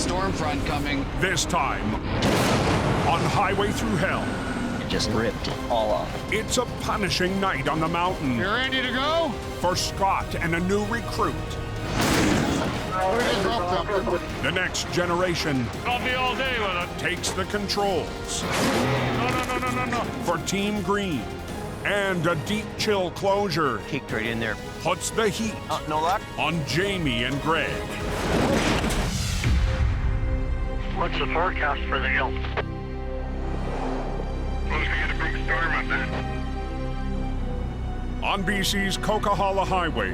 storm front coming. This time, on Highway Thru Hell. It just ripped it all off. It's a punishing night on the mountain. You ready to go? For Scott and a new recruit. The next generation I'll be all day with it. takes the controls. No. For Team Green. And a deep chill closure Kicked right in there. puts the heat No luck? on Jamie and Greg. What's the forecast for the hill? Supposed to get a big storm up there. On BC's Coquihalla Highway,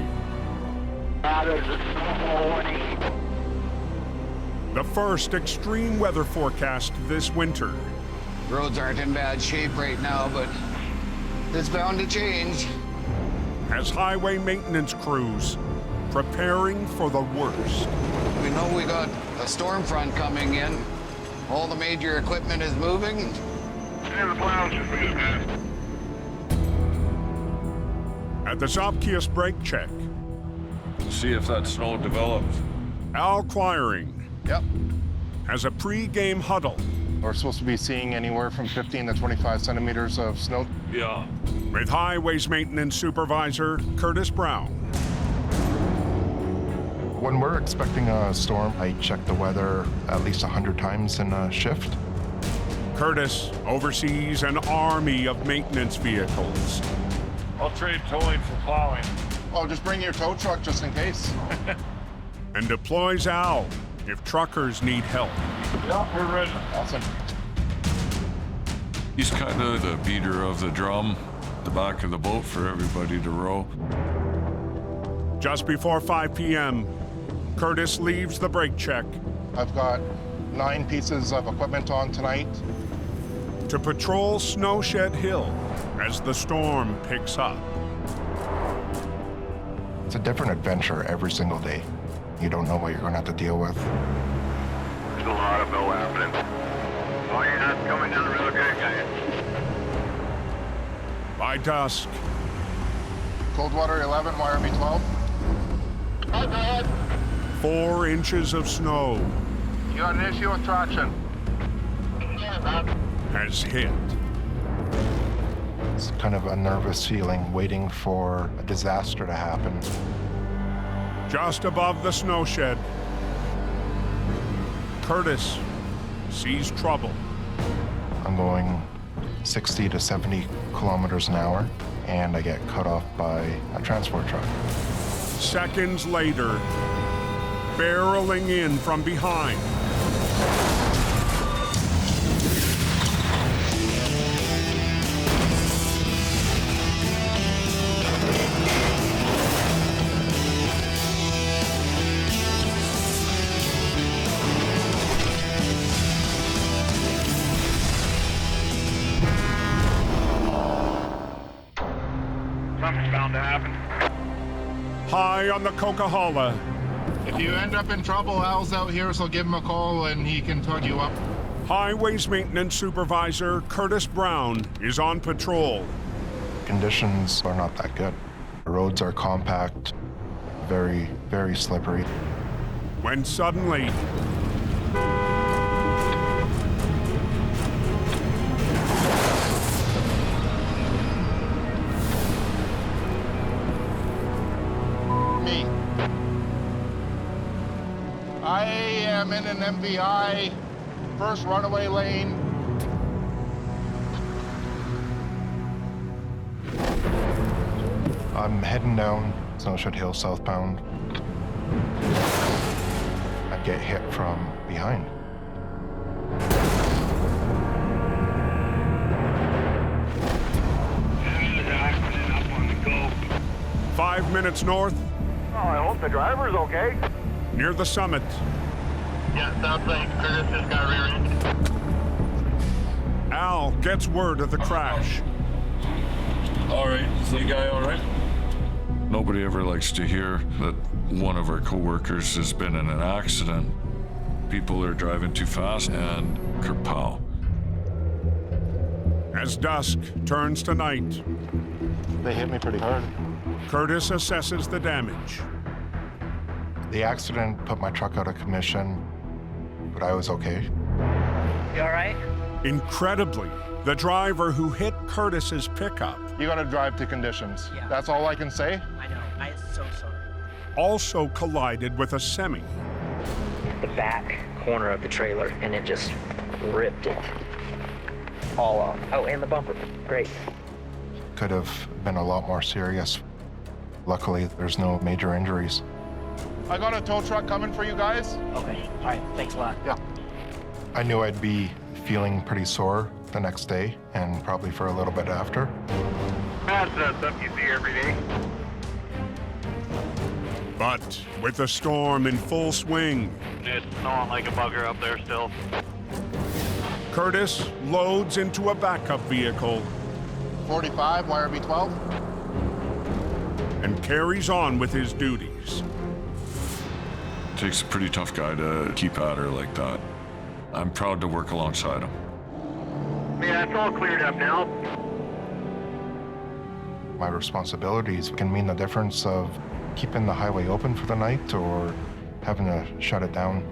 There's a snowfall warning. the first extreme weather forecast this winter. Roads aren't in bad shape right now, but it's bound to change. As highway maintenance crews preparing for the worst. We know we got a storm front coming in. All the major equipment is moving. And the plows just moved past. At the Zopkius brake check, See if that snow develops. Al Quiring Yep. has a pre-game huddle We're supposed to be seeing anywhere from 15 to 25 centimeters of snow. Yeah. with Highways Maintenance Supervisor Curtis Brown. When we're expecting a storm, I check the weather at least 100 times in a shift. Curtis oversees an army of maintenance vehicles. I'll trade towing for plowing. Oh, just bring your tow truck just in case. And deploys Al if truckers need help. Yeah, we're ready. Awesome. He's kind of the beater of the drum, the back of the boat for everybody to row. Just before 5 p.m., Curtis leaves the brake check I've got 9 pieces of equipment on tonight. to patrol Snowshed Hill as the storm picks up. It's a different adventure every single day. You don't know what you're going to have to deal with. There's a lot of bill happening. Oh yeah, it's coming down real good, guys. By dusk, Coldwater 11, Wyoming 12. Hi, Dad. 4 inches of snow You got an issue with traction. Yeah, man. has hit. It's kind of a nervous feeling waiting for a disaster to happen. Just above the snow shed, Curtis sees trouble. I'm going 60 to 70 kilometers an hour, and I get cut off by a transport truck. Seconds later, barreling in from behind, Something's bound to happen. high on the Coquihalla. If you end up in trouble, Al's out here, so give him a call and he can tug you up. Highways Maintenance Supervisor Curtis Brown is on patrol. Conditions are not that good. The roads are compact, very, very slippery. When suddenly, Me. I am in an MVI, first runaway lane. I'm heading down Snowshed Hill southbound. I get hit from behind. There's an accident up on the go. 5 minutes north, Oh, I hope the driver's okay. near the summit, Yeah, sounds like Curtis just got rear-ended. Al gets word of the crash. All right, is the guy all right? Nobody ever likes to hear that one of our coworkers has been in an accident. People are driving too fast and kerpow. As dusk turns to night, They hit me pretty hard. Curtis assesses the damage. The accident put my truck out of commission. but I was okay. You all right? Incredibly, the driver who hit Curtis's pickup You gotta drive to conditions. Yeah. That's all I can say. I know. I'm so sorry. also collided with a semi. The back corner of the trailer, and it just ripped it all off. Oh, and the bumper. Great. Could have been a lot more serious. Luckily, there's no major injuries. I got a tow truck coming for you guys. Okay. All right. Thanks a lot. Yeah. I knew I'd be feeling pretty sore the next day and probably for a little bit after. That's stuff you see every day. But with the storm in full swing, It's snowing like a bugger up there still. Curtis loads into a backup vehicle 45, YRB 12. and carries on with his duties. Takes a pretty tough guy to keep at her like that. I'm proud to work alongside him. Yeah, it's all cleared up now. My responsibilities can mean the difference of keeping the highway open for the night or having to shut it down.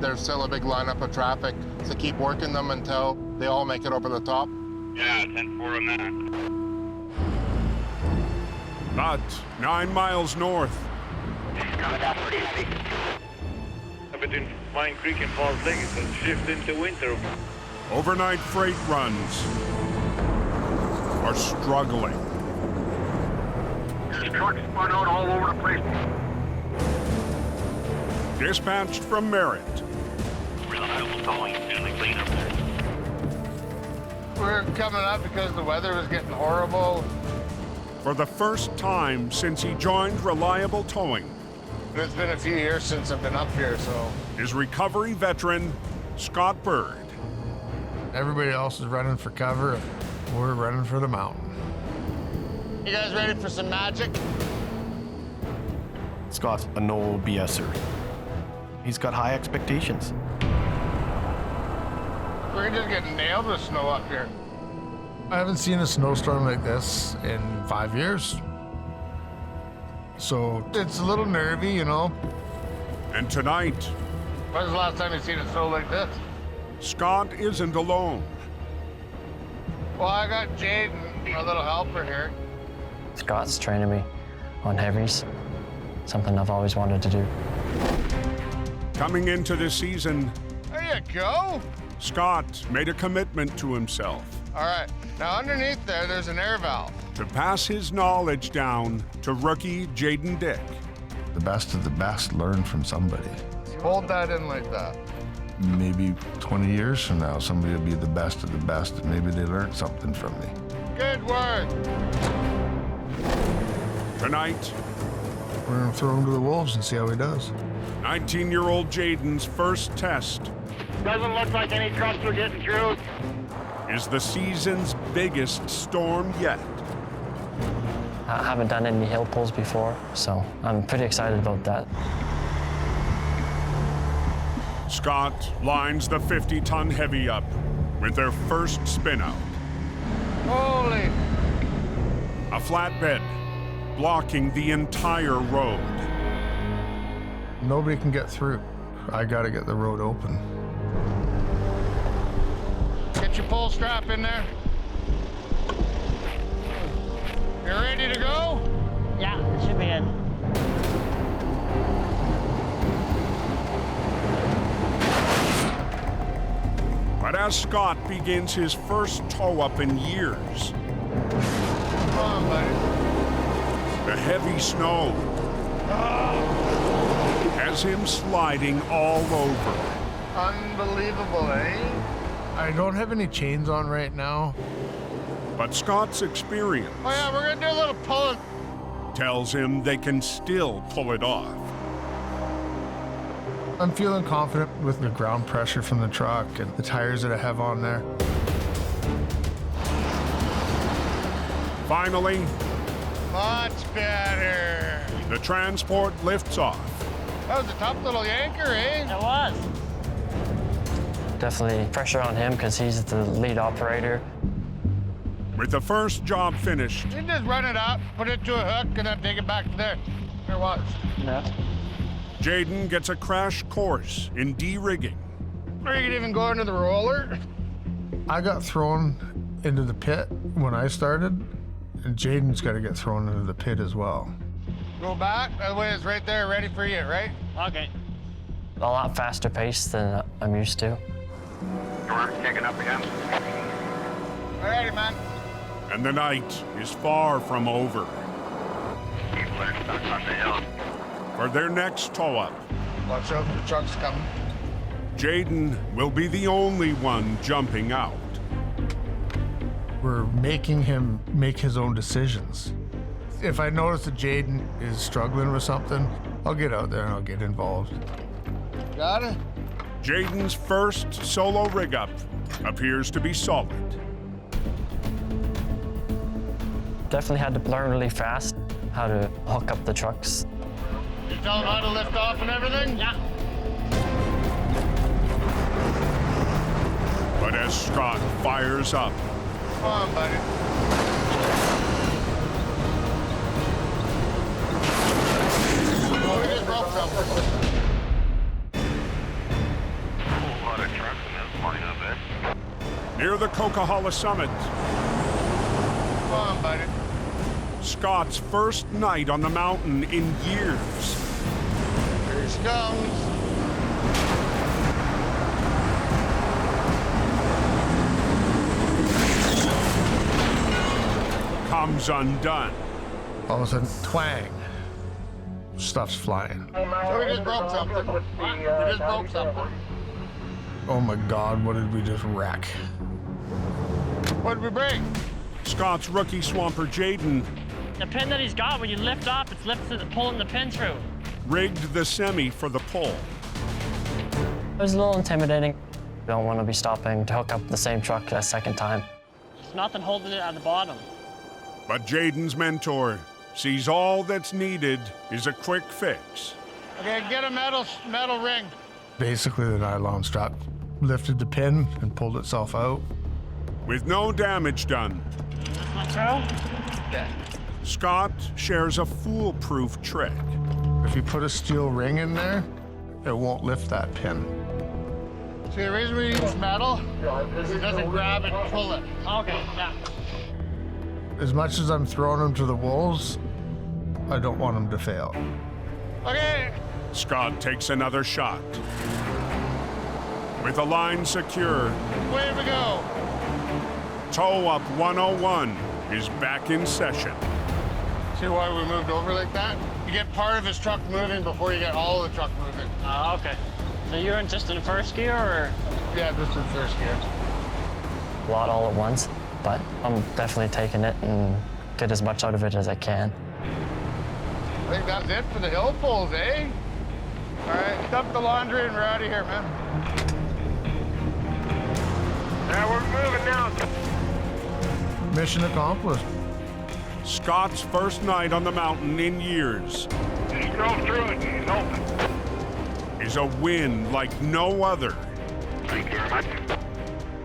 There's still a big lineup of traffic, so keep working them until they all make it over the top. Yeah, 10-4 on that. But 9 miles north, Coming down pretty heavy. Up between Pine Creek and Falls Lake, it's a shift into winter. overnight freight runs are struggling. There's trucks spun out all over the place. Dispatched from Merritt, Reliable towing, usually clean up there. We're coming up because the weather was getting horrible. for the first time since he joined Reliable Towing, It's been a few years since I've been up here, so. is recovery veteran Scott Bird. Everybody else is running for cover. We're running for the mountain. You guys ready for some magic? Scott's a no BSer. He's got high expectations. We're just getting nailed with snow up here. I haven't seen a snowstorm like this in 5 years. So it's a little nervy, you know. And tonight, When's the last time you seen it snow like this? Scott isn't alone. Well, I got Jaden, my little helper here. Scott's training me on heavies, something I've always wanted to do. Coming into this season, There you go. Scott made a commitment to himself All right, now underneath there, there's an air valve. to pass his knowledge down to rookie Jaden Dick. The best of the best learn from somebody. Hold that in like that. Maybe 20 years from now, somebody will be the best of the best, and maybe they learned something from me. Good work. Tonight, We're gonna throw him to the wolves and see how he does. 19-year-old Jaden's first test Doesn't look like any trucks are getting through. is the season's biggest storm yet. I haven't done any hill pulls before, so I'm pretty excited about that. Scott lines the 50-ton heavy up with their first spin out. Holy. A flatbed blocking the entire road. Nobody can get through. I gotta get the road open. Get your pull strap in there. You ready to go? Yeah, it should be in. But as Scott begins his first tow up in years, Come on, buddy. the heavy snow has him sliding all over. Unbelievable, eh? I don't have any chains on right now. But Scott's experience Oh yeah, we're gonna do a little pulling. tells him they can still pull it off. I'm feeling confident with the ground pressure from the truck and the tires that I have on there. Finally, Much better. the transport lifts off. That was a tough little yanker, eh? It was. Definitely pressure on him because he's the lead operator. With the first job finished, You just run it up, put it to a hook, and then take it back to there. Here, watch. No. Jaden gets a crash course in de-rigging. Or you could even go into the roller. I got thrown into the pit when I started, and Jaden's got to get thrown into the pit as well. Go back. That way it's right there, ready for you, right? Okay. A lot faster pace than I'm used to. Storm's kicking up again. Alrighty, man. And the night is far from over. People are stuck on the hill. For their next tow-up, Watch out, the truck's coming. Jaden will be the only one jumping out. We're making him make his own decisions. If I notice that Jaden is struggling with something, I'll get out there and I'll get involved. Got it? Jaden's first solo rig-up appears to be solid. Definitely had to learn really fast how to hook up the trucks. You tell him how to lift off and everything? Yeah. But as Scott fires up, Come on, buddy. Oh, we just broke something. A lot of trucks in this lineup, eh? near the Coquihalla summit, Come on, buddy. Scott's first night on the mountain in years. Here she comes. Comes undone. All of a sudden, twang. Stuff's flying. So we just broke something. We just broke something. Oh my God, what did we just wreck? What did we break? Scott's rookie swamper Jaden The pin that he's got, when you lift up, it's pulling the pin through. rigged the semi for the pull. It was a little intimidating. You don't want to be stopping to hook up the same truck a second time. There's nothing holding it at the bottom. But Jaden's mentor sees all that's needed is a quick fix. Okay, get a metal ring. Basically, the nylon strap lifted the pin and pulled itself out. With no damage done, That's not true? Okay. Scott shares a foolproof trick. If you put a steel ring in there, it won't lift that pin. See, the reason we use metal is it doesn't grab it and pull it. Okay, yeah. As much as I'm throwing them to the wolves, I don't want them to fail. Okay. Scott takes another shot. With the line secure, Way we go. Tow Up 101 is back in session. See why we moved over like that? You get part of his truck moving before you get all of the truck moving. Okay. So you're just in first gear, or? Yeah, this is first gear. A lot all at once, but I'm definitely taking it and get as much out of it as I can. I think that's it for the hill pulls, eh? All right, dump the laundry and we're out of here, man. Now we're moving now. Mission accomplished. Scott's first night on the mountain in years Just drove through it. It's open. is a win like no other Thank you very much.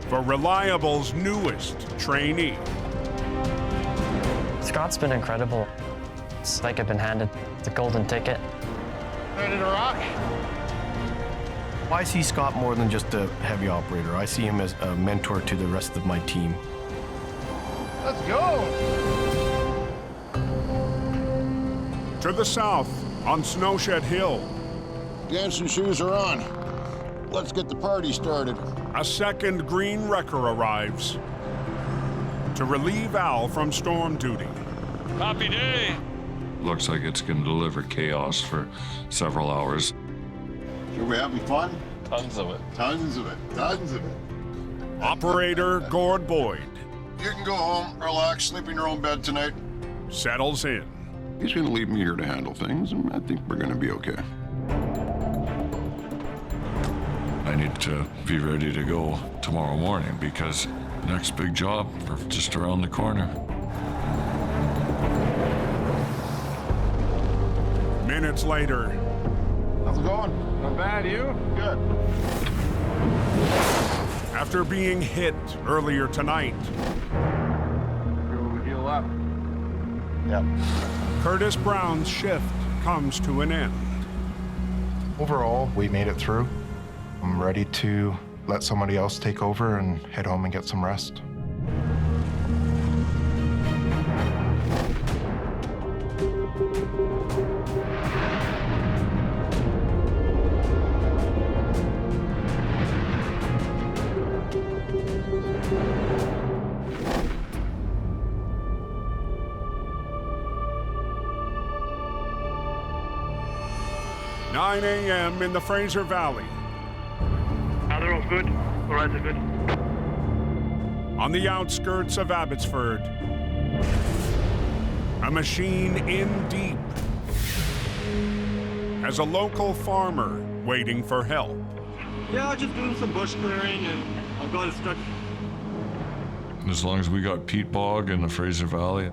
for Reliable's newest trainee. Scott's been incredible. It's like I've been handed the golden ticket. Ready to rock? I see Scott more than just a heavy operator. I see him as a mentor to the rest of my team. Let's go. To the south, on Snowshed Hill, Dancing shoes are on. Let's get the party started. a second green wrecker arrives to relieve Al from storm duty. Happy day. Looks like it's going to deliver chaos for several hours. Sure we having fun? Tons of it. Tons of it. Tons of it. Operator Gord Boyd You can go home, relax, sleep in your own bed tonight. settles in. He's gonna leave me here to handle things, and I think we're gonna be okay. I need to be ready to go tomorrow morning because next big job are just around the corner. Minutes later, How's it going? Not bad, you? Good. after being hit earlier tonight, We'll heal up. Yep. Curtis Brown's shift comes to an end. Overall, we made it through. I'm ready to let somebody else take over and head home and get some rest. Nine a.m. in the Fraser Valley. They're all good. All right, they're good. On the outskirts of Abbotsford, a machine in deep as a local farmer waiting for help. Yeah, just doing some bush clearing and I've got it stuck. As long as we got peat bog in the Fraser Valley,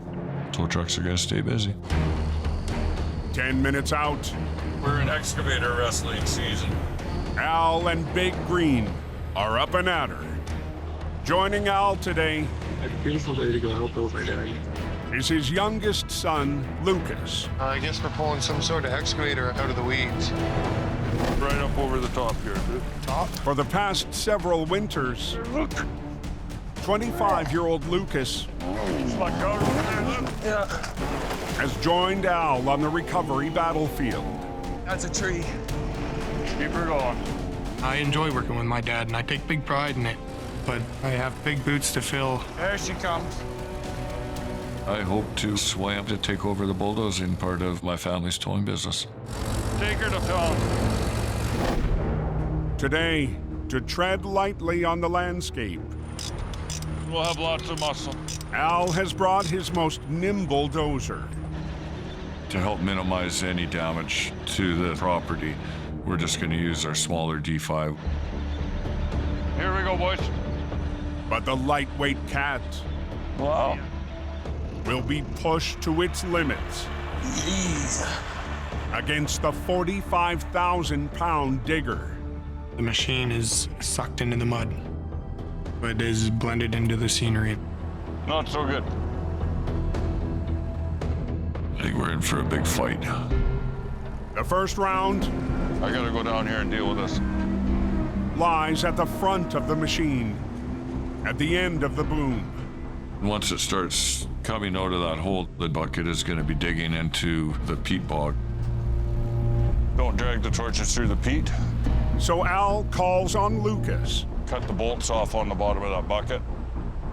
tow trucks are gonna stay busy. 10 minutes out, We're in excavator wrestling season. Al and Big Green are up and at her. Joining Al today I feel so ready to go help over there. is his youngest son, Lucas. I guess we're pulling some sort of excavator out of the weeds. Right up over the top here. For the past several winters, 25-year-old Lucas has joined Al on the recovery battlefield. That's a tree. Keep her going. I enjoy working with my dad and I take big pride in it, but I have big boots to fill. There she comes. I hope to swam to take over the bulldozing part of my family's towing business. Take her to town. Today, to tread lightly on the landscape, We'll have lots of muscle. Al has brought his most nimble dozer. To help minimize any damage to the property, we're just going to use our smaller D5. Here we go, boys. But the lightweight cat Wow. will be pushed to its limits against the 45,000-pound digger. The machine is sucked into the mud, but is blended into the scenery. Not so good. I think we're in for a big fight. The first round I gotta go down here and deal with this. lies at the front of the machine, at the end of the boom. Once it starts coming out of that hole, the bucket is going to be digging into the peat bog. Don't drag the torches through the peat. So Al calls on Lucas Cut the bolts off on the bottom of that bucket.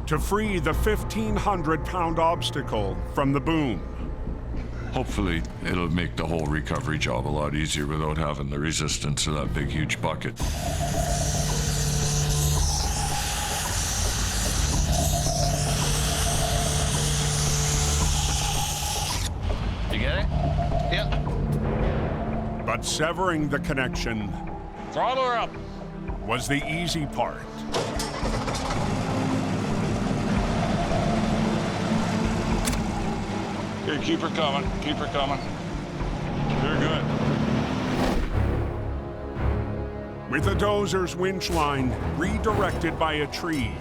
to free the 1,500-pound obstacle from the boom. Hopefully, it'll make the whole recovery job a lot easier without having the resistance of that big, huge bucket. You get it? Yep. But severing the connection Throttle her up. was the easy part. Here, keep her coming. Keep her coming. You're good. With the dozer's winch line redirected by a tree,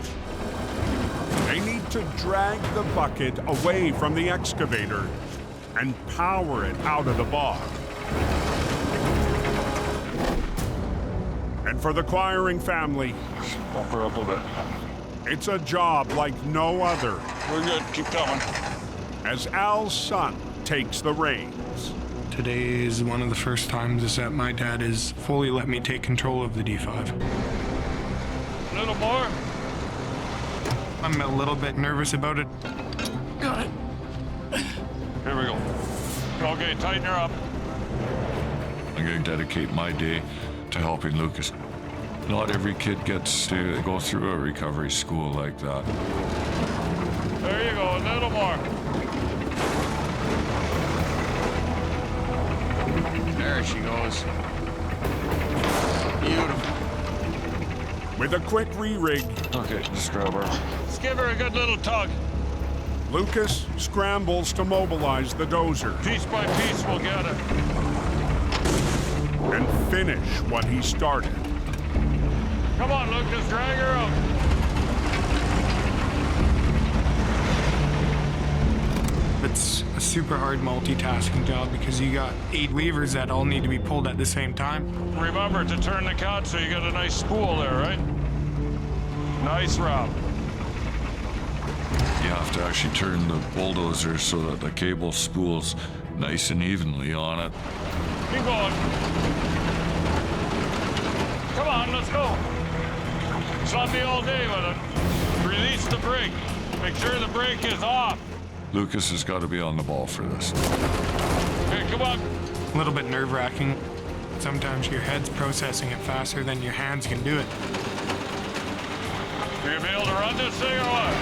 they need to drag the bucket away from the excavator and power it out of the bog. And for the Quiring family, Bump her up a bit. it's a job like no other, We're good. Keep coming. as Al's son takes the reins. Today is one of the first times that my dad has fully let me take control of the D5. A little more. I'm a little bit nervous about it. Got it. Here we go. Okay, tighten her up. I'm going to dedicate my day to helping Lucas. Not every kid gets to go through a recovery school like that. There you go. A little more. There she goes. Beautiful. With a quick re-rig, Okay, just grab her. Let's give her a good little tug. Lucas scrambles to mobilize the dozer Piece by piece, we'll get it. and finish what he started. Come on, Lucas, drag her out. It's a super hard multitasking job because you got 8 levers that all need to be pulled at the same time. Remember to turn the cat so you got a nice spool there, right? Nice route. You have to actually turn the bulldozer so that the cable spools nice and evenly on it. Keep going. Come on, let's go. Stop me all day with it. Release the brake. Make sure the brake is off. Lucas has got to be on the ball for this. Okay, come on. A little bit nerve-wracking. Sometimes your head's processing it faster than your hands can do it. Are you gonna be able to run this thing or what?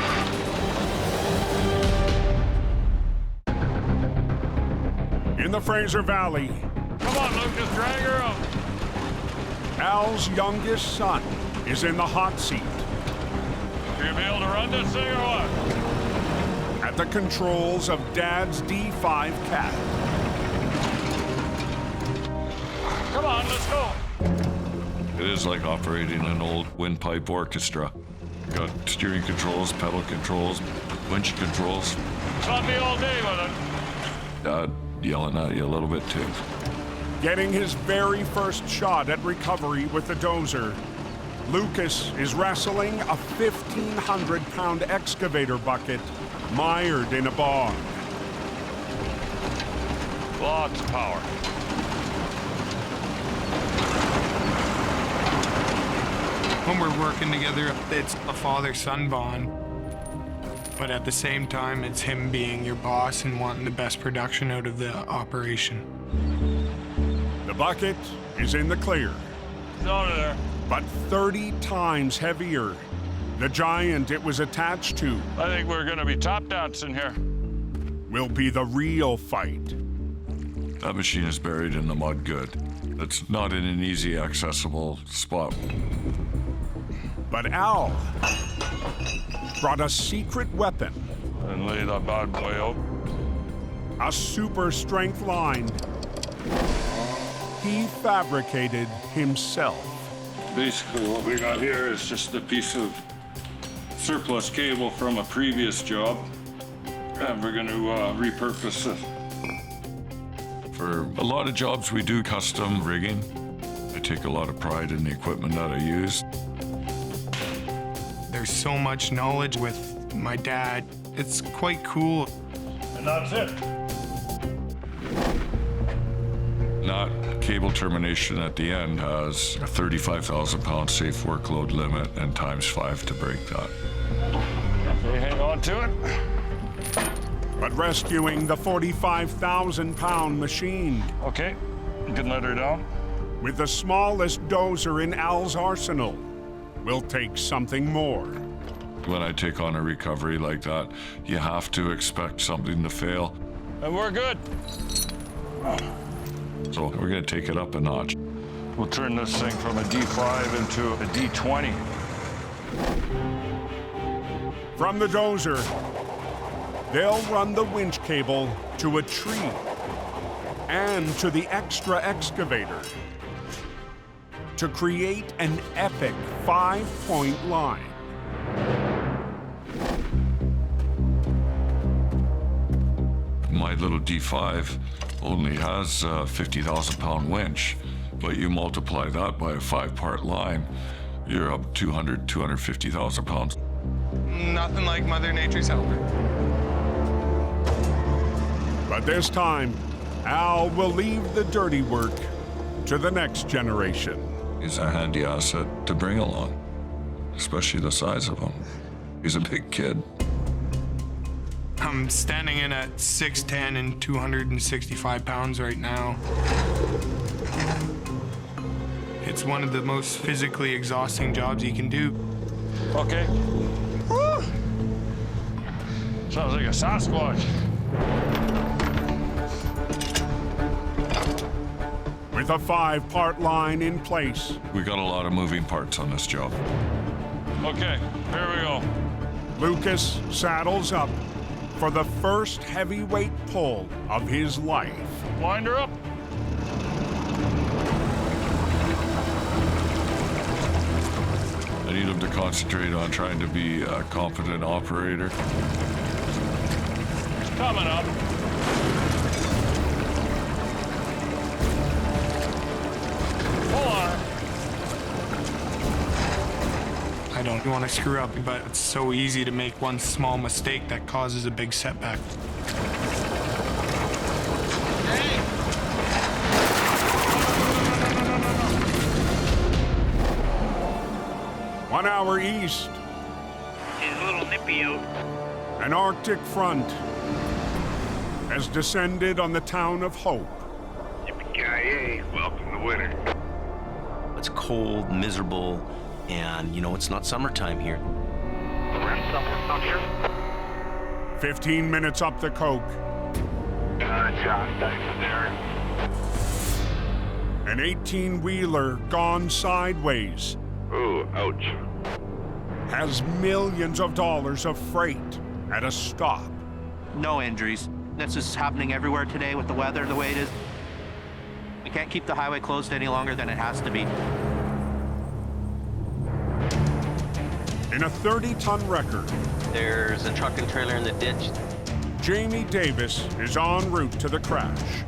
In the Fraser Valley, Come on, Lucas, drag her up. Al's youngest son is in the hot seat. Are you gonna be able to run this thing or what? At the controls of Dad's D5 Cat. Come on, let's go. It is like operating an old windpipe orchestra. Got steering controls, pedal controls, winch controls. Stop me all day with it. Dad yelling at you a little bit too. Getting his very first shot at recovery with the dozer, Lucas is wrestling a 1,500-pound excavator bucket mired in a bog. Lots of power. When we're working together, it's a father-son bond. But at the same time, it's him being your boss and wanting the best production out of the operation. The bucket is in the clear, It's out of there. but 30 times heavier. The giant it was attached to I think we're gonna be top dancing here. will be the real fight. That machine is buried in the mud good. It's not in an easy accessible spot. But Al brought a secret weapon, And lay that bad boy out. a super strength line he fabricated himself. Basically what we got here is just a piece of surplus cable from a previous job, and we're going to repurpose it. For a lot of jobs, we do custom rigging. I take a lot of pride in the equipment that I use. There's so much knowledge with my dad. It's quite cool. And that's it. That cable termination at the end has a 35,000-pound safe workload limit and ×5 to break that. Okay, hang on to it. But rescuing the 45,000-pound machine Okay, you can let her down. with the smallest dozer in Al's arsenal will take something more. When I take on a recovery like that, you have to expect something to fail. And we're good. So we're going to take it up a notch. We'll turn this thing from a D5 into a D20. From the dozer, they'll run the winch cable to a tree and to the extra excavator to create an epic 5-point line. My little D5 only has a 50,000-pound winch, but you multiply that by a 5-part line, you're up 250,000 pounds. Nothing like Mother Nature's helper. But this time, Al will leave the dirty work to the next generation. He's a handy asset to bring along, especially the size of him. He's a big kid. I'm standing in at 6'10" and 265 pounds right now. It's one of the most physically exhausting jobs you can do. Okay. Woo! Sounds like a Sasquatch. With a 5-part line in place, We got a lot of moving parts on this job. Okay, here we go. Lucas saddles up for the first heavyweight pull of his life. Wind her up. I need him to concentrate on trying to be a competent operator. It's coming up. Pull on her. I I don't want to screw up, but it's so easy to make one small mistake that causes a big setback. Hey! 1 hour east, She's a little nippy out. an Arctic front has descended on the town of Hope. Yippee-ki-yay, welcome to winter. It's cold, miserable, and, it's not summertime here. Around somewhere out here? 15 minutes up the Coke, John, thanks there. an 18-wheeler gone sideways Ooh, ouch. has millions of dollars of freight at a stop. No injuries. This is happening everywhere today with the weather the way it is. We can't keep the highway closed any longer than it has to be. In a 30-ton wrecker, There's a truck and trailer in the ditch, Jamie Davis is en route to the crash.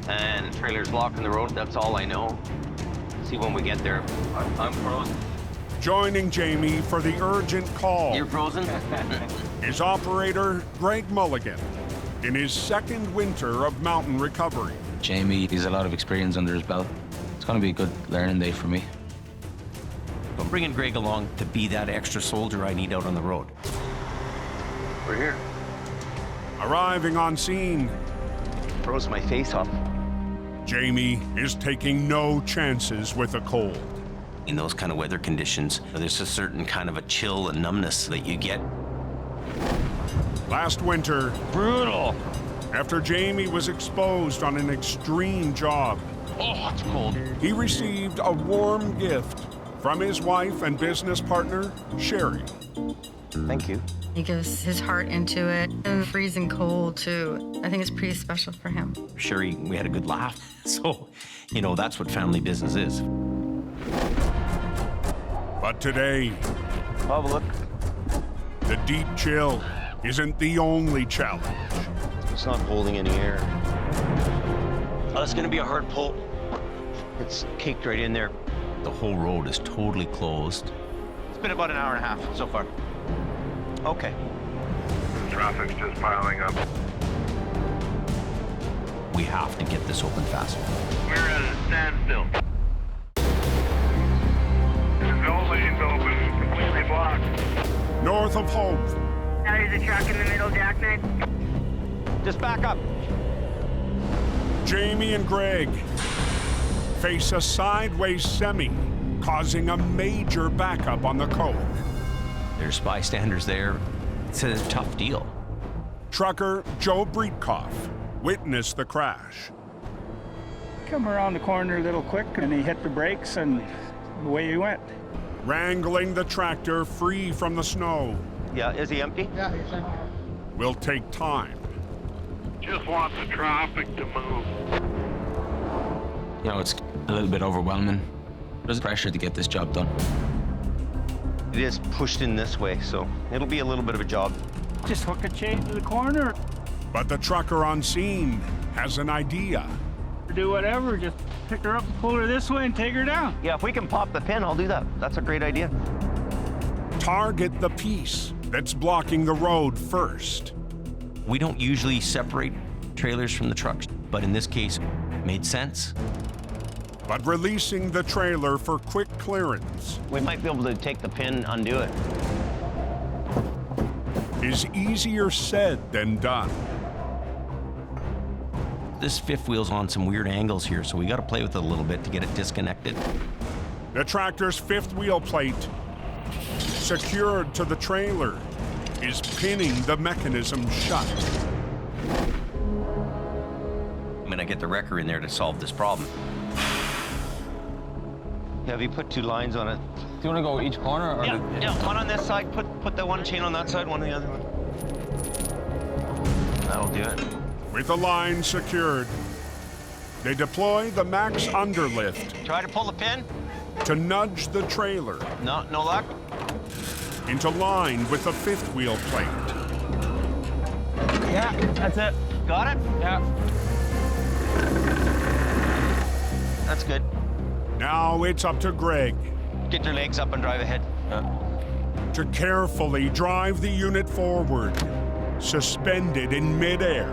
and the trailer's blocking the road. That's all I know. See when we get there. I'm frozen. Joining Jamie for the urgent call You're frozen? is operator Greg Mulligan in his second winter of mountain recovery. Jamie, he's a lot of experience under his belt. It's going to be a good learning day for me. I'm bringing Greg along to be that extra soldier I need out on the road. We're here. Arriving on scene, Froze my face off. Jamie is taking no chances with a cold. In those kind of weather conditions, there's a certain kind of a chill and numbness that you get. Last winter, Brutal. after Jamie was exposed on an extreme job, Oh, it's cold. he received a warm gift from his wife and business partner, Sherry. Thank you. He gives his heart into it, and freezing cold too. I think it's pretty special for him. Sherry, we had a good laugh. So, that's what family business is. But today, Have a look. the deep chill isn't the only challenge. It's not holding any air. Oh, it's gonna be a hard pull. It's caked right in there. The whole road is totally closed. It's been about an hour and a half so far. Okay. Traffic's just piling up. We have to get this open fast. We're at a standstill. No lanes open, completely blocked. North of Hope, Now there's a truck in the middle, jackknife. Just back up. Jamie and Greg face a sideways semi, causing a major backup on the Coke. There's bystanders there. It's a tough deal. Trucker Joe Breitkoff witnessed the crash. Come around the corner a little quick, and he hit the brakes, and away he went. Wrangling the tractor free from the snow Yeah, is he empty? Yeah, he's empty. will take time. Just want the traffic to move. It's a little bit overwhelming. There's pressure to get this job done. It is pushed in this way, so it'll be a little bit of a job. Just hook a chain to the corner. But the trucker on scene has an idea. Do whatever, just pick her up, pull her this way, and take her down. Yeah, if we can pop the pin, I'll do that. That's a great idea. Target the piece that's blocking the road first. We don't usually separate trailers from the trucks, but in this case, it made sense. But releasing the trailer for quick clearance We might be able to take the pin, undo it. is easier said than done. This fifth wheel's on some weird angles here, so we got to play with it a little bit to get it disconnected. The tractor's fifth wheel plate, secured to the trailer, is pinning the mechanism shut. I'm gonna get the wrecker in there to solve this problem. Yeah, have you put two lines on it? Do you want to go each corner? Or Yeah, one on this side, put the one chain on that side, one on the other one. That'll do it. With the line secured, they deploy the max underlift Try to pull the pin. to nudge the trailer No luck. into line with the fifth wheel plate. Yeah, that's it. Got it? Yeah. That's good. Now it's up to Greg Get your legs up and drive ahead. To carefully drive the unit forward, suspended in midair.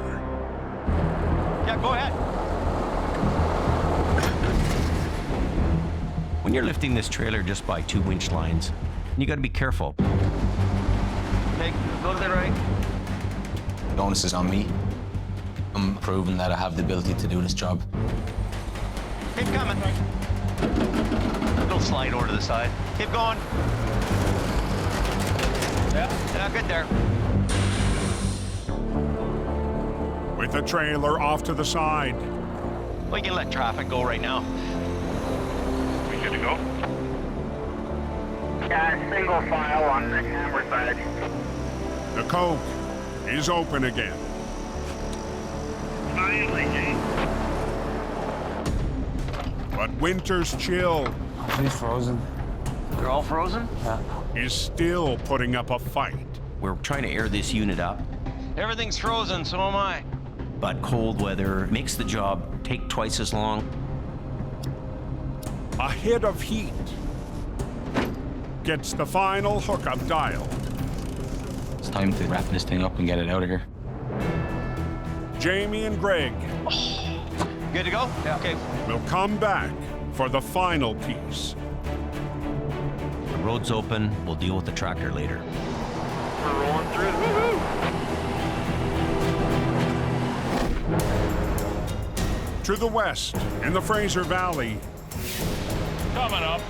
Yeah, go ahead. When you're lifting this trailer just by 2 winch lines, you gotta be careful. Okay, go to the right. The onus is on me. I'm proving that I have the ability to do this job. Keep coming. Don't slide over to the side. Keep going. Yeah, good there. With the trailer off to the side. We can let traffic go right now. We good to go? Yeah, single file on the hammer side. The Coke is open again. Finally, Jane. But winter's chill He's frozen. They're all frozen? Yeah. is still putting up a fight. We're trying to air this unit up. Everything's frozen, so am I. But cold weather makes the job take twice as long. A hit of heat gets the final hookup dialed. It's time to wrap this thing up and get it out of here. Jamie and Greg Good to go? Yeah. Okay. will come back for the final piece. The road's open. We'll deal with the tractor later. We're rolling through. To the west, in the Fraser Valley, Coming up.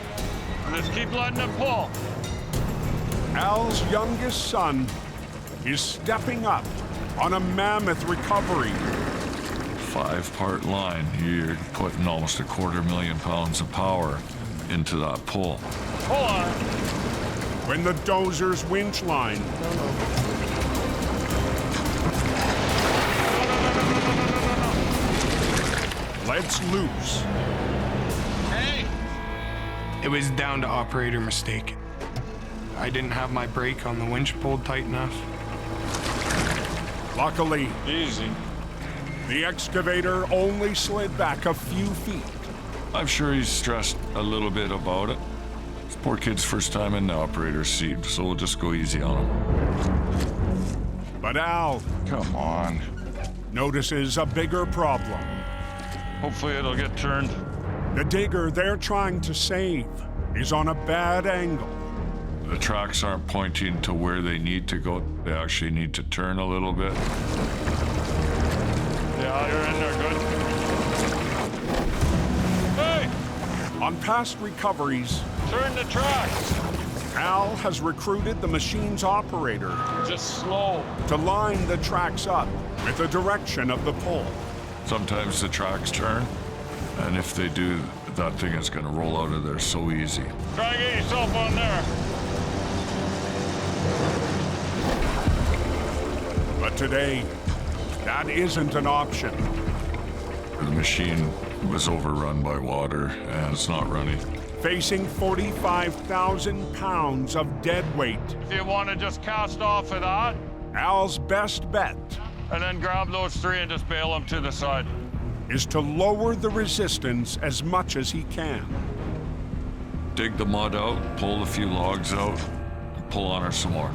Just keep letting it pull. Al's youngest son is stepping up on a mammoth recovery. 5-part line. You're putting almost 250,000 pounds of power into that pull. Hold on. When the dozer's winch line lets loose. Hey! It was down to operator mistake. I didn't have my brake on the winch pulled tight enough. Luckily, Easy. the excavator only slid back a few feet. I'm sure he's stressed a little bit about it. This poor kid's first time in the operator's seat, so we'll just go easy on him. But Al, come on, notices a bigger problem. Hopefully it'll get turned. The digger they're trying to save is on a bad angle. The tracks aren't pointing to where they need to go. They actually need to turn a little bit. Yeah, you're in there good. Hey! On past recoveries, Turn the tracks. Al has recruited the machine's operator Just slow. to line the tracks up with the direction of the pull. Sometimes the tracks turn, and if they do, that thing is going to roll out of there so easy. Try and get yourself on there. But today, that isn't an option. The machine was overrun by water, and it's not running. Facing 45,000 pounds of dead weight, If you want to just cast off of that, Al's best bet and then grab those 3 and just bail them to the side. is to lower the resistance as much as he can. Dig the mud out, pull a few logs out, and pull on her some more.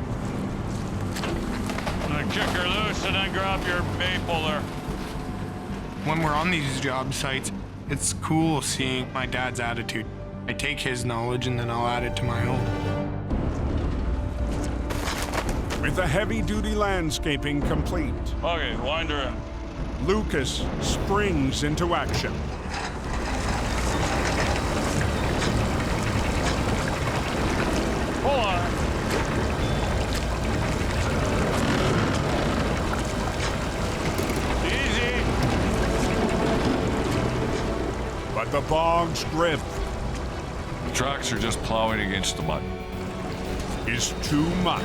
And then kick her loose and then grab your bay puller. When we're on these job sites, it's cool seeing my dad's attitude. I take his knowledge and then I'll add it to my own. With the heavy-duty landscaping complete, Okay, wind her in. Lucas springs into action. Hold on. Easy. But the bog's grip The tracks are just plowing against the mud. is too much.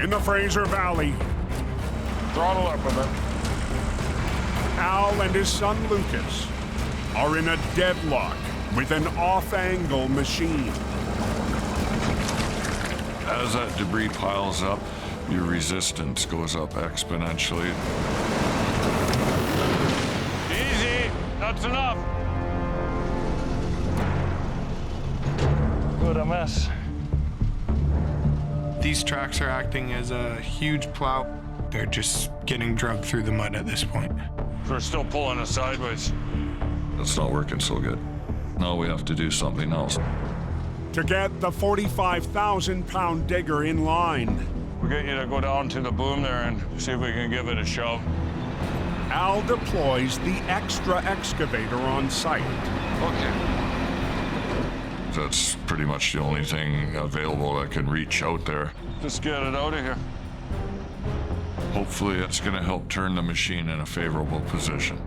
In the Fraser Valley, Throttle up with it. Al and his son Lucas are in a deadlock with an off-angle machine. As that debris piles up, your resistance goes up exponentially. That's enough. What a mess. These tracks are acting as a huge plow. They're just getting dragged through the mud at this point. We're still pulling us sideways. It's not working so good. Now we have to do something else. To get the 45,000-pound digger in line, We'll get you to go down to the boom there and see if we can give it a shove. Al deploys the extra excavator on site. Okay. That's pretty much the only thing available that can reach out there. Just get it out of here. Hopefully it's going to help turn the machine in a favorable position.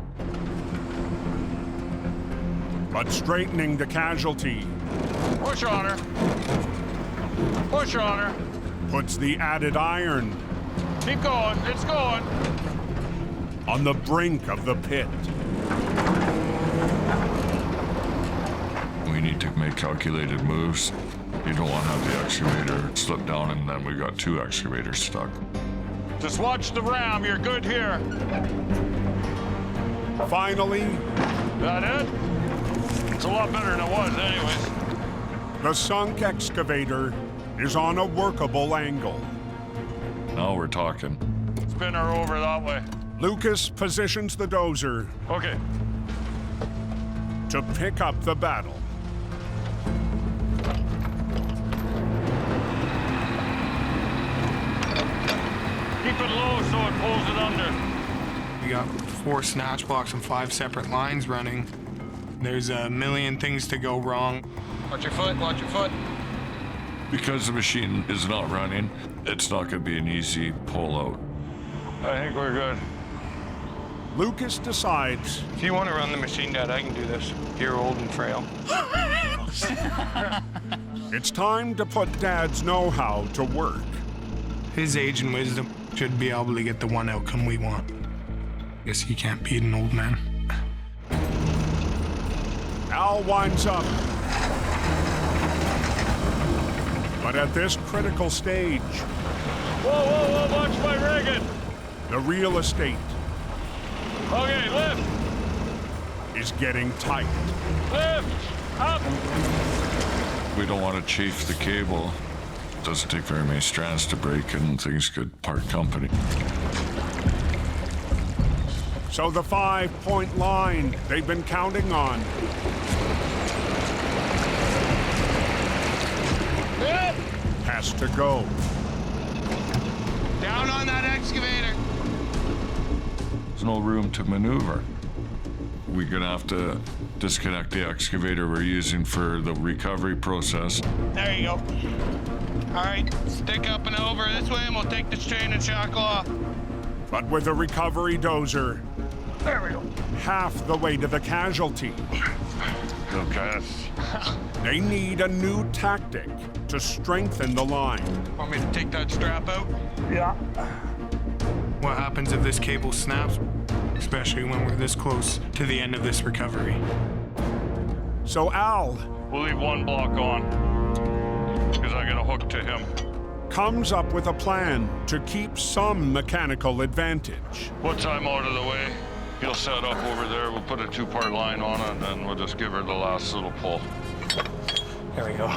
But straightening the casualty Push on her. Push on her. puts the added iron Keep going. It's going. on the brink of the pit. We need to make calculated moves. You don't want to have the excavator slip down and then we got two excavators stuck. Just watch the ram. You're good here. Finally, That it? It's a lot better than it was anyways. the sunk excavator is on a workable angle. Now we're talking. Spin her over that way. Lucas positions the dozer Okay. to pick up the battle. Keep it low so it pulls it under. We got 4 snatch blocks and 5 separate lines running. There's a million things to go wrong. Watch your foot. Watch your foot. Because the machine is not running, it's not going to be an easy pull out. I think we're good. Lucas decides If you want to run the machine, Dad, I can do this. You're old and frail. it's time to put Dad's know-how to work. His age and wisdom should be able to get the one outcome we want. Guess you can't beat an old man. Al winds up. But at this critical stage, Whoa, whoa, whoa, watch my rigging. the real estate Okay, lift, is getting tight. lift, up. We don't want to chafe the cable. Doesn't take very many strands to break and things could part company. So the 5-point line they've been counting on has to go. Down on that excavator. There's no room to maneuver. We're gonna have to disconnect the excavator we're using for the recovery process. There you go. All right, stick up and over this way and we'll take this chain and shackle off. But with a recovery dozer, There we go. half the way to the casualty, Okay. they need a new tactic to strengthen the line. Want me to take that strap out? Yeah. What happens if this cable snaps? Especially when we're this close to the end of this recovery. So Al We'll leave one block on because I got a hook to him. comes up with a plan to keep some mechanical advantage. Once I'm out of the way, he'll set up over there. We'll put a 2-part line on it, and then we'll just give her the last little pull. There we go.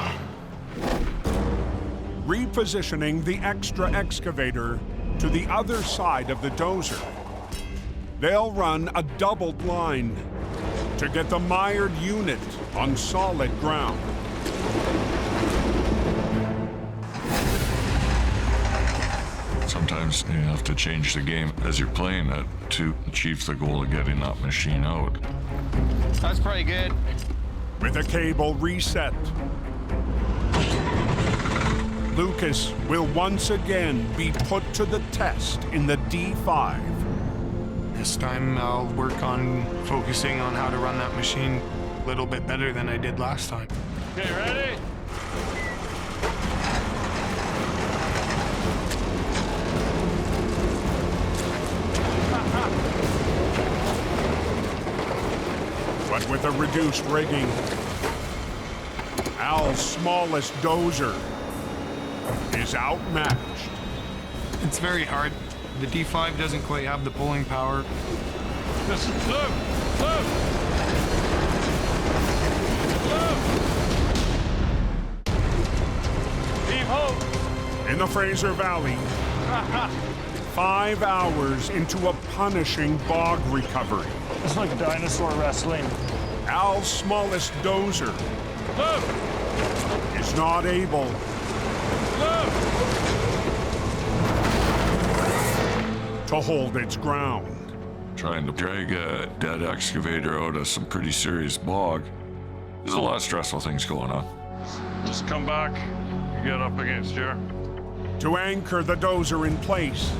Repositioning the extra excavator to the other side of the dozer, they'll run a doubled line to get the mired unit on solid ground. Sometimes you have to change the game as you're playing it to achieve the goal of getting that machine out. That's pretty good. With a cable reset, Lucas will once again be put to the test in the D5. This time I'll work on focusing on how to run that machine a little bit better than I did last time. Okay, ready? But with a reduced rigging, Al's smallest dozer is outmatched. It's very hard. The D5 doesn't quite have the pulling power. Just look, look. In the Fraser Valley, 5 hours into a punishing bog recovery. It's like dinosaur wrestling. Al's smallest dozer is not able to hold its ground. Trying to drag a dead excavator out of some pretty serious bog. There's a lot of stressful things going on. Just come back and get up against here. To anchor the dozer in place,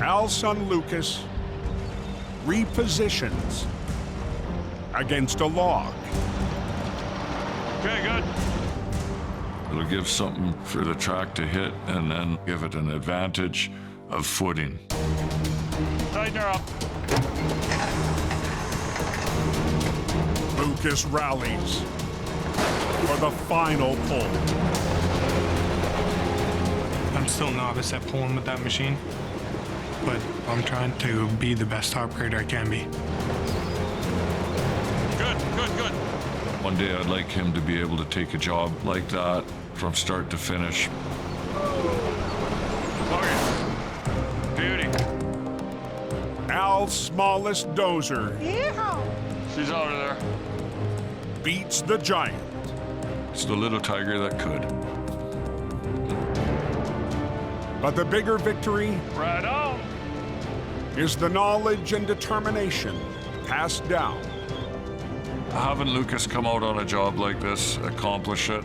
Al's son Lucas repositions against a log. Okay, good. It'll give something for the track to hit and then give it an advantage of footing. Tighten her up. Lucas rallies for the final pull. I'm still novice at pulling with that machine, but I'm trying to be the best operator I can be. Good, good, good. One day I'd like him to be able to take a job like that from start to finish. Okay. Beauty. Al's smallest dozer She's out of there. beats the giant. It's the little tiger that could. But the bigger victory Right on. is the knowledge and determination passed down. Having Lucas come out on a job like this, accomplish it,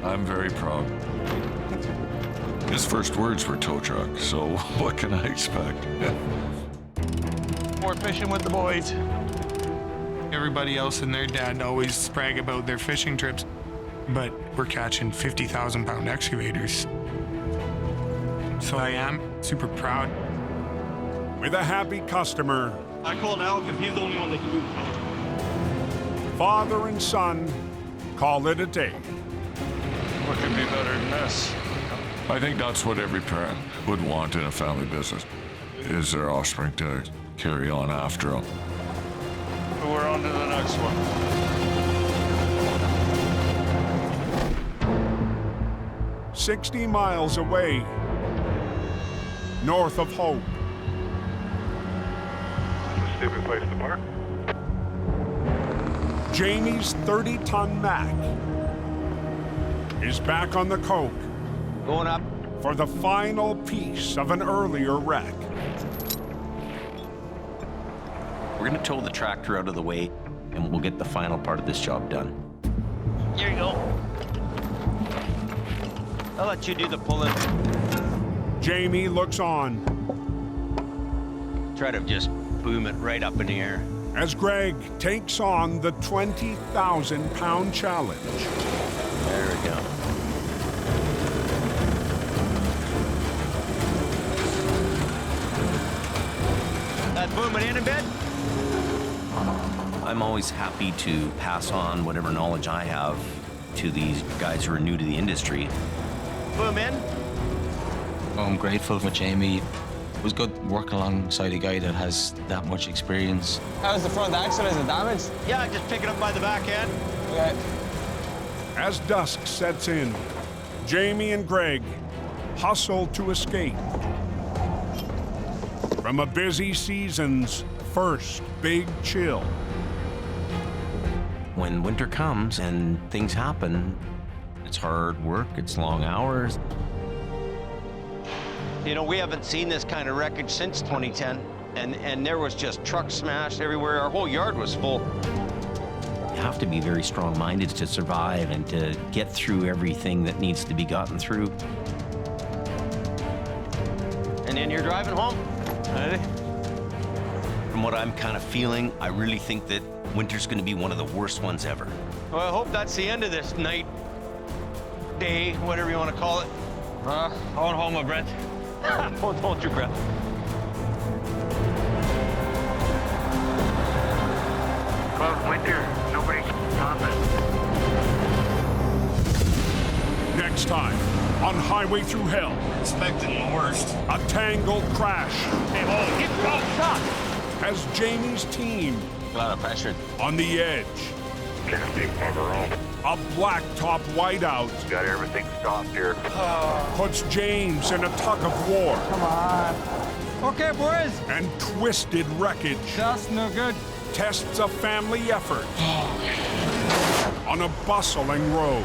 I'm very proud. His first words were tow truck, so what can I expect? More fishing with the boys. Everybody else and their dad always brag about their fishing trips, but we're catching 50,000-pound excavators. So I am super proud. With a happy customer, I called Al because he's the only one that can do it. father and son call it a day. What could be better than this? I think that's what every parent would want in a family business, is their offspring to carry on after them. We're on to the next one. 60 miles away, north of Hope, That's a stupid place to park. Jamie's 30-ton Mack is back on the coke. Going up. For the final piece of an earlier wreck. We're gonna tow the tractor out of the way, and we'll get the final part of this job done. Here you go. I'll let you do the pulling. Jamie looks on Try to just boom it right up in the air. as Greg takes on the 20,000-pound challenge. There we go. That booming in a bit? I'm always happy to pass on whatever knowledge I have to these guys who are new to the industry. Boom in. I'm grateful for Jamie. It was good working alongside a guy that has that much experience. How's the front axle? Is it damaged? Yeah, just pick it up by the back end. Okay. As dusk sets in, Jamie and Greg hustle to escape from a busy season's first big chill. When winter comes and things happen, it's hard work, it's long hours. You know, we haven't seen this kind of wreckage since 2010, and there was just trucks smashed everywhere. Our whole yard was full. You have to be very strong-minded to survive and to get through everything that needs to be gotten through. And then you're driving home. Ready? From what I'm kind of feeling, I really think that winter's going to be one of the worst ones ever. Well, I hope that's the end of this night, day, whatever you want to call it. I want to hold my breath. Hold your breath. Well, winter, nobody's stopping. Next time on Highway Thru Hell. Expecting the worst. A tangled crash. Hey, hold it. Get stop. As Jamie's team A lot of pressure. on the edge Can't be bugger all. A blacktop whiteout Got everything stopped here. puts James in a tug of war. Come on. Okay, boys. And twisted wreckage That's no good. tests a family effort on a bustling road.